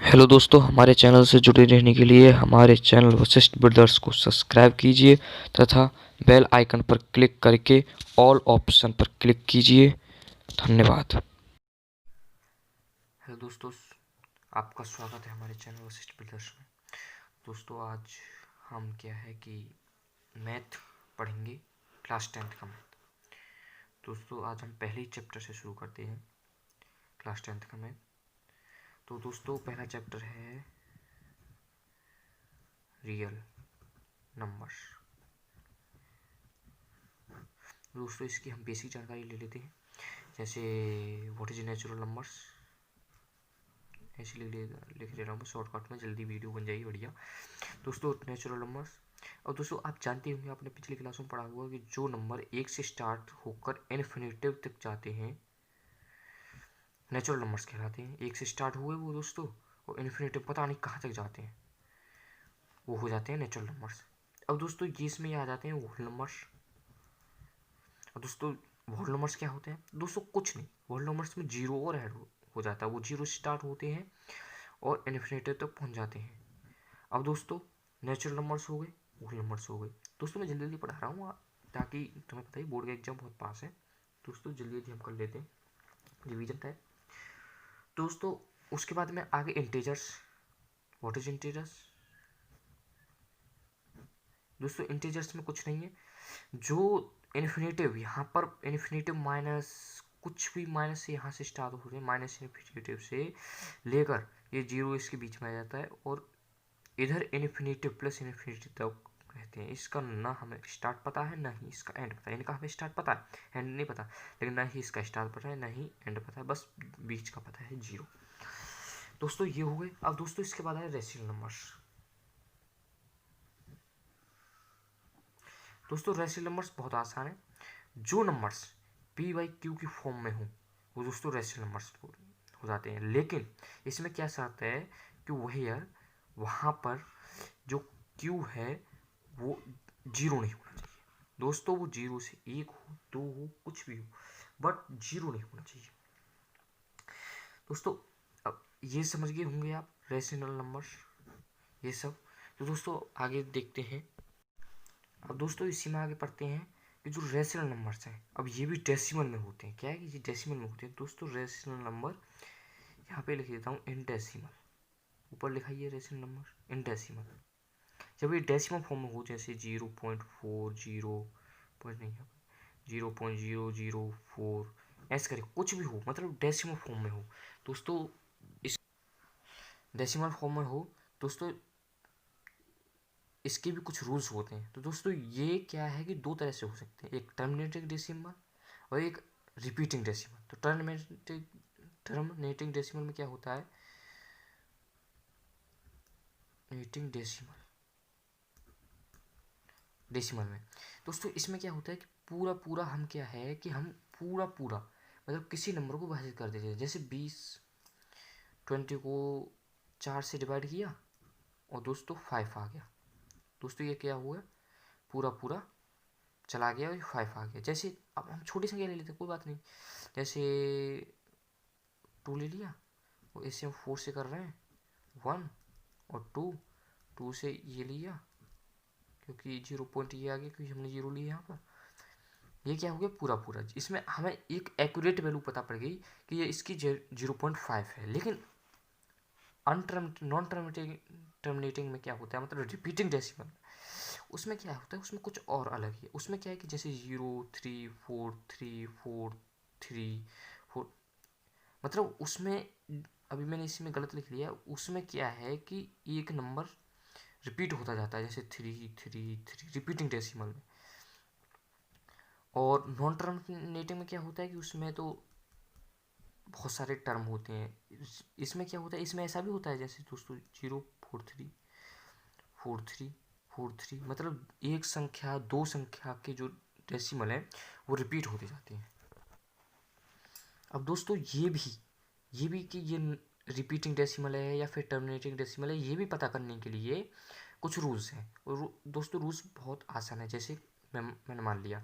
Hello दोस्तों, हमारे channel से जुड़े रहने के लिए हमारे चैनल वशिष्ठ ब्रदर्स को सब्सक्राइब कीजिए तथा बेल आइकन पर क्लिक करके ऑल ऑप्शन पर क्लिक कीजिए। धन्यवाद। हेलो दोस्तों, आपका स्वागत है हमारे चैनल वशिष्ठ ब्रदर्स में। दोस्तों, आज हम क्या है कि मैथ पढ़ेंगे, क्लास 10th का मैथ। दोस्तों, आज हम पहले ही चैप्टर से शुरू करते हैं, क्लास 10th का मैथ। तो दोस्तों, पहला चैप्टर है रियल नंबर्स। दोस्तों, इसकी हम बेसिक जानकारी ले लेते हैं। जैसे व्हाट इज नेचुरल नंबर्स, ऐसे लिख ले रहा हूँ शॉर्टकट में, जल्दी वीडियो बन जाएगी बढ़िया। दोस्तों, नेचुरल नंबर्स। और दोस्तों, आप जानते होंगे, आपने पिछली क्लास में पढ़ा हुआ कि जो नंबर एक से स्टार्ट होकर इन्फिनिटिव तक जाते हैं नेचुरल नंबर्स कहलाते हैं। एक से स्टार्ट हुए वो दोस्तों, और इन्फिनिटिव पता नहीं कहाँ तक जाते हैं, वो हो जाते हैं नेचुरल नंबर्स। अब दोस्तों, ये इसमें आ जाते हैं होल नंबर्स। और दोस्तों, होल नंबर्स क्या होते हैं दोस्तों? कुछ नहीं, होल नंबर्स में जीरो और ऐड हो जाता है। वो जीरो स्टार्ट होते हैं और इन्फिनिटी तक पहुंच जाते हैं। अब दोस्तों, नेचुरल नंबर्स हो गए, होल नंबर्स हो गए। दोस्तों, मैं जल्दी जल्दी पढ़ा रहा हूँ ताकि तुम्हें पता ही बोर्ड का एग्जाम बहुत पास है। दोस्तों, जल्दी जल्दी हम कर लेते हैं रिवीजन टाइप। दोस्तों, उसके बाद में आगे इंटीजर्स। What is integers? दोस्तों, इंटीजर्स में कुछ नहीं है, जो इन्फिनेटिव यहाँ पर इन्फिनेटिव माइनस कुछ भी माइनस से यहाँ से स्टार्ट हो रहे हैं, माइनस इन्फिनेटिव से लेकर ये जीरो इसके बीच में आ जाता है, और इधर इन्फिनेटिव प्लस इन्फिनेटिव तक रहते हैं। इसका ना हमें स्टार्ट पता है, ना ही इसका एंड पता है। इनका हमें स्टार्ट पता है, एंड नहीं पता, लेकिन ना ही इसका स्टार्ट पता है, ना ही एंड पता है, बस बीच का पता है, जीरो। दोस्तों, ये हो गए। अब दोस्तों, इसके बाद है रेशनल नंबर्स। दोस्तों, रेशनल नंबर्स बहुत आसान है। जो नंबर्स पी बाई क्यू की फॉर्म में हो वो दोस्तों रेशनल नंबर्स हो जाते हैं। लेकिन इसमें क्या शर्त है कि वही यार वहाँ पर जो क्यू है वो जीरो नहीं होना चाहिए। दोस्तों, वो जीरो से एक हो, दो हो, कुछ भी हो, बट जीरो नहीं होना चाहिए। दोस्तों, अब ये समझ गए होंगे आप रेशनल नंबर्स, ये सब। तो दोस्तों, आगे देखते हैं। अब दोस्तों, इसी में आगे पढ़ते हैं कि जो रेशनल नंबर्स हैं, अब ये भी डेसिमल में होते हैं। क्या है कि ये डेसिमल में होते हैं। दोस्तों, रेशनल नंबर यहाँ पे लिख देता हूँ इन डेसिमल, ऊपर लिखा है रेशनल नंबर इन डेसिमल। जब ये डेसिमल फॉर्म में हो, जैसे 0.4 0 नहीं, 0.004 ऐसे करे, कुछ भी हो, मतलब डेसिमल फॉर्म में हो दोस्तों, इस डेसिमल फॉर्म में हो दोस्तों, इसके भी कुछ रूल्स होते हैं। तो दोस्तों, ये क्या है कि दो तरह से हो सकते हैं, एक टर्मिनेटिंग डेसिमल और एक रिपीटिंग डेसिमल। तो टर्मिनेटिंग डेसिमल में क्या होता है, टर्मिनेटिंग डेसिमल में दोस्तों, इसमें क्या होता है कि पूरा पूरा हम क्या है कि हम पूरा पूरा मतलब किसी नंबर को विभाजित कर देते हैं। जैसे 20 को 4 से डिवाइड किया और दोस्तों 5 आ गया। दोस्तों, ये क्या हुआ, पूरा पूरा चला गया और 5 आ गया। जैसे अब हम छोटी संख्या ले लेते हैं, कोई बात नहीं, जैसे 2 ले लिया, और इसे हम 4 से कर रहे हैं 1 और 2 से ये लिया, क्योंकि 0 पॉइंट ये आ गया क्योंकि हमने 0 लिया यहाँ पर। ये क्या हो गया, पूरा पूरा। इसमें हमें एक एक्यूरेट वैल्यू पता पड़ गई कि ये इसकी 0.5 है। लेकिन नॉन टर्मिनेटिंग में क्या होता है, मतलब रिपीटिंग डेसिमल, उसमें क्या होता है, उसमें कुछ और अलग है। उसमें क्या है कि जैसे 0 3 4 3 4 3 4, मतलब उसमें अभी मैंने इसमें गलत लिख लिया। उसमें क्या है कि एक नंबर रिपीट होता जाता है, जैसे 3 3 3 रिपीटिंग डेसिमल में। और नॉन टर्मिनेटिंग में क्या होता है कि उसमें तो बहुत सारे टर्म होते हैं। इसमें क्या होता है, इसमें ऐसा भी होता है जैसे दोस्तों 0 4 3 4 3 4 3, मतलब एक संख्या दो संख्या के जो डेसिमल है वो रिपीट होते जाते हैं। अब दोस्तों, ये भी कि ये रिपीटिंग डेसिमल है या फिर टर्मिनेटिंग डेसिमल है, ये भी पता करने के लिए कुछ रूल्स हैं। और दोस्तों, रूल्स बहुत आसान है। जैसे मैंने मान लिया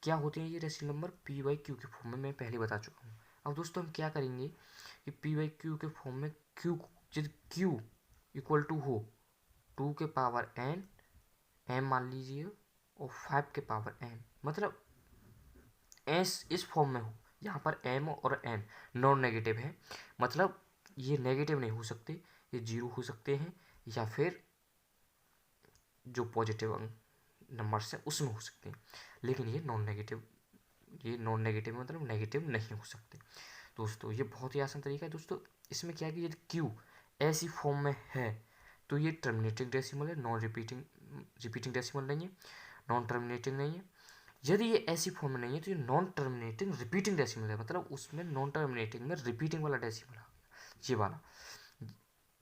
क्या होते हैं ये rational number, P by Q के फॉर्म में मैं पहले बता चुका हूँ। अब दोस्तों, हम क्या करेंगे कि पी बाई क्यू के फॉर्म में क्यू जब क्यू इक्वल टू हो 2 के पावर n, m मान लीजिए, और 5 के पावर n, मतलब एस इस फॉर्म में हो, यहाँ पर m और n नॉन नेगेटिव है, मतलब ये नेगेटिव नहीं हो सकते, ये जीरो हो सकते हैं, या फिर जो पॉजिटिव नंबर्स हैं उसमें हो सकते हैं, लेकिन ये नॉन नेगेटिव मतलब नेगेटिव नहीं हो सकते। दोस्तों ये बहुत ही आसान तरीका है दोस्तों। इसमें क्या है कि यदि क्यू ऐसी फॉर्म में है तो ये टर्मिनेटिंग डेसिमल है, नॉन रिपीटिंग डेसिमल नहीं है, नॉन टर्मिनेटिंग नहीं है। यदि ये ऐसी फॉर्म में नहीं है तो ये नॉन टर्मिनेटिंग रिपीटिंग डेसिमल है, मतलब उसमें नॉन टर्मिनेटिंग में रिपीटिंग वाला डेसिमल है, ये वाला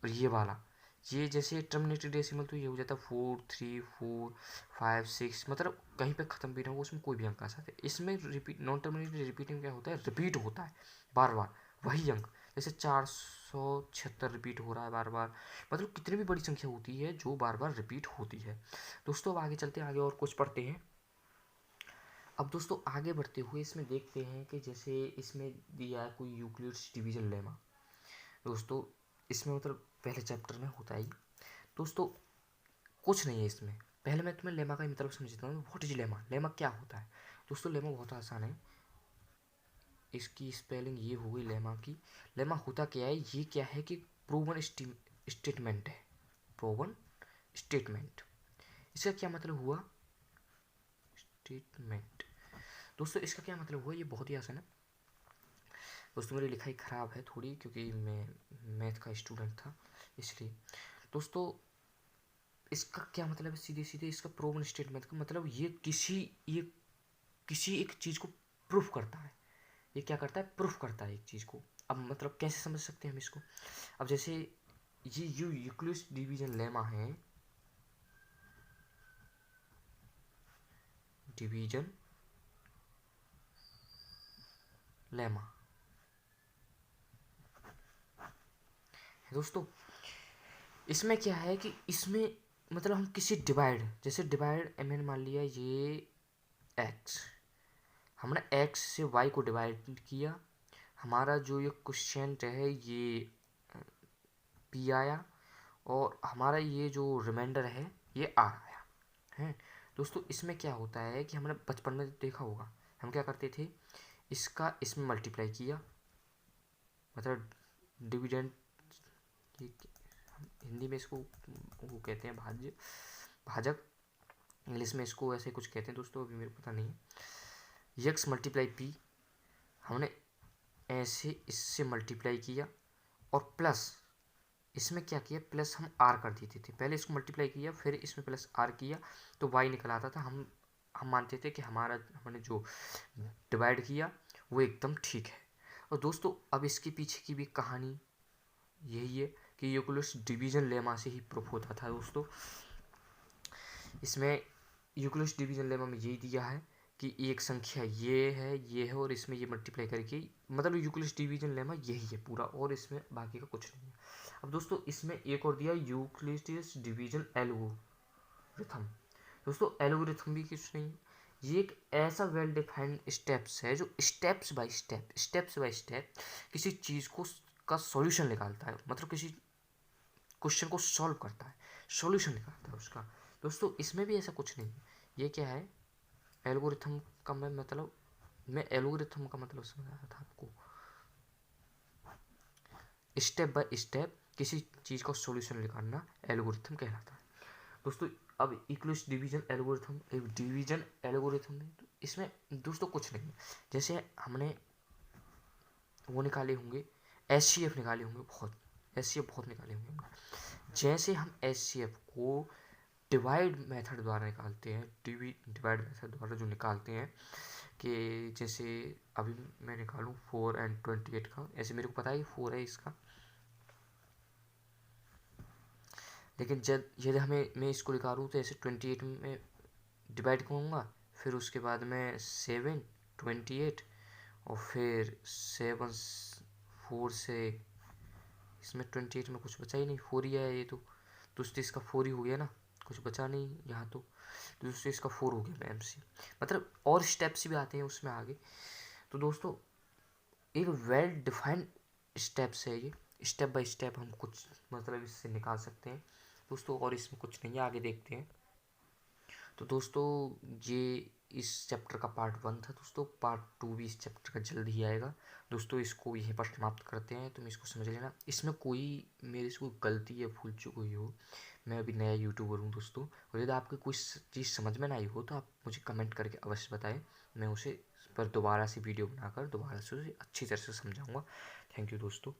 और ये वाला। ये जैसे टर्मिनेटिंग डेसिमल तो ये हो जाता है 4 3 4 5 6, मतलब कहीं पे ख़त्म भी ना हो उसमें कोई भी अंक आ सकते हैं। इसमें रिपीट नॉन टर्मिनेटिंग रिपीटिंग क्या होता है, रिपीट होता है बार बार वही अंक, जैसे 476 रिपीट हो रहा है बार बार, मतलब कितनी भी बड़ी संख्या होती है जो बार बार रिपीट होती है। दोस्तों अब आगे चलते हैं, आगे और कुछ पढ़ते हैं। अब दोस्तों आगे बढ़ते हुए इसमें देखते हैं कि जैसे इसमें दिया है कोई यूक्लिड्स डिवीजन लेमा। दोस्तों इसमें मतलब पहले चैप्टर में होता है दोस्तों, कुछ नहीं है इसमें। पहले मैं तुम्हें लेमा का मतलब समझता हूँ, व्हाट इज लेमा, लेमा क्या होता है। दोस्तों लेमा बहुत आसान है, इसकी स्पेलिंग ये हो गई लेमा की। लेमा होता क्या है, ये क्या है कि प्रूवन स्टेटमेंट है, प्रूवन स्टेटमेंट। इसका क्या मतलब हुआ, स्टेटमेंट। दोस्तों इसका क्या मतलब हुआ, ये बहुत ही आसान है दोस्तों। मेरी लिखाई ख़राब है थोड़ी क्योंकि मैं मैथ का स्टूडेंट था इसलिए। दोस्तों इसका क्या मतलब है, सीधे सीधे इसका प्रूवन स्टेटमेंट का मतलब ये किसी एक चीज़ को प्रूफ करता है। ये क्या करता है, प्रूफ करता है एक चीज़ को। अब मतलब कैसे समझ सकते हैं हम इसको, अब जैसे ये यूक्लिड्स डिवीजन लेमा है, डिवीजन लेमा दोस्तों। इसमें क्या है कि इसमें मतलब हम किसी डिवाइड, जैसे डिवाइड मैंने मान लिया ये एक्स, हमने एक्स से वाई को डिवाइड किया, हमारा जो ये क्वेश्चन है ये पी आया, और हमारा ये जो रिमाइंडर है ये आर आया है। दोस्तों इसमें क्या होता है कि हमने बचपन में देखा होगा, हम क्या करते थे, इसका इसमें मल्टीप्लाई किया, मतलब डिविडेंड, हिंदी में इसको वो कहते हैं भाज्य, भाजक, इंग्लिश में इसको ऐसे कुछ कहते हैं दोस्तों, अभी मेरे को पता नहीं है। एक्स मल्टीप्लाई पी, हमने ऐसे इससे मल्टीप्लाई किया, और प्लस इसमें क्या किया, प्लस हम आर कर देते थे, पहले इसको मल्टीप्लाई किया फिर इसमें प्लस आर किया तो वाई निकल आता था। हम मानते थे कि हमने जो डिवाइड किया वो एकदम ठीक है। और दोस्तों अब इसके पीछे की भी कहानी यही है कि यूक्लिड्स डिवीजन लेमा से ही प्रूफ होता था दोस्तों। इसमें यूक्लिड्स डिवीजन लेमा में यही दिया है कि एक संख्या ये है और इसमें ये मल्टीप्लाई करके, मतलब यूक्लिड्स डिवीजन लेमा यही है पूरा, और इसमें बाकी का कुछ नहीं है। अब दोस्तों इसमें एक और दिया यूक्लिड्स डिवीजन एल्गोरिथम। दोस्तों एल्गोरिथम भी कुछ नहीं, ये एक ऐसा वेल डिफाइंड स्टेप्स है जो स्टेप्स बाय स्टेप किसी चीज़ को का सॉल्यूशन निकालता है, मतलब किसी क्वेश्चन को सॉल्व करता है, सॉल्यूशन निकालता है उसका। दोस्तों इसमें भी ऐसा कुछ नहीं है, ये क्या है एल्गोरिथम का, मैं एल्गोरिथम का मतलब समझाया था आपको, स्टेप बाय स्टेप किसी चीज़ का सॉल्यूशन निकालना एल्गोरिथम कहलाता है दोस्तों। अब यूक्लिड्स डिवीजन एल्गोरिथम एक डिवीजन एल्गोरिथम है, तो इसमें दोस्तों कुछ नहीं है, जैसे हमने वो निकाले होंगे एचसीएफ निकाले होंगे, बहुत निकाले होंगे हमने। जैसे हम एचसीएफ को डिवाइड मेथड द्वारा निकालते हैं, डिवाइड मेथड द्वारा जो निकालते हैं, कि जैसे अभी मैं निकालूँ 4 और 28 का, ऐसे मेरे को पता है 4 है इसका, लेकिन जब यदि मैं इसको निकालूँ तो ऐसे 28 में डिवाइड करूँगा, फिर उसके बाद में 7 28 और फिर 7 4 से इसमें 28 में कुछ बचा ही नहीं, 4 ही है ये तो दोस्तों इसका 4 ही हो गया ना, कुछ बचा नहीं यहाँ तो दोस्तों इसका 4 हो गया मैम से, मतलब और स्टेप्स भी आते हैं उसमें आगे। तो दोस्तों एक वेल डिफाइंड स्टेप्स है ये, स्टेप बाय स्टेप हम कुछ मतलब इससे निकाल सकते हैं दोस्तों। और इसमें कुछ नहीं है, आगे देखते हैं। तो दोस्तों ये इस चैप्टर का पार्ट 1 था दोस्तों। पार्ट 2 भी इस चैप्टर का जल्द ही आएगा दोस्तों। इसको यहीं पर समाप्त करते हैं, तुम इसको समझ लेना। इसमें कोई मेरे से कोई गलती या भूल चूक हुई हो, मैं अभी नया यूट्यूबर हूँ दोस्तों, और यदि आपकी कोई चीज़ समझ में ना आई हो तो आप मुझे कमेंट करके अवश्य बताएं। मैं उसे पर दोबारा से वीडियो बनाकर दोबारा से उसे अच्छी तरह से समझाऊँगा। थैंक यू दोस्तों।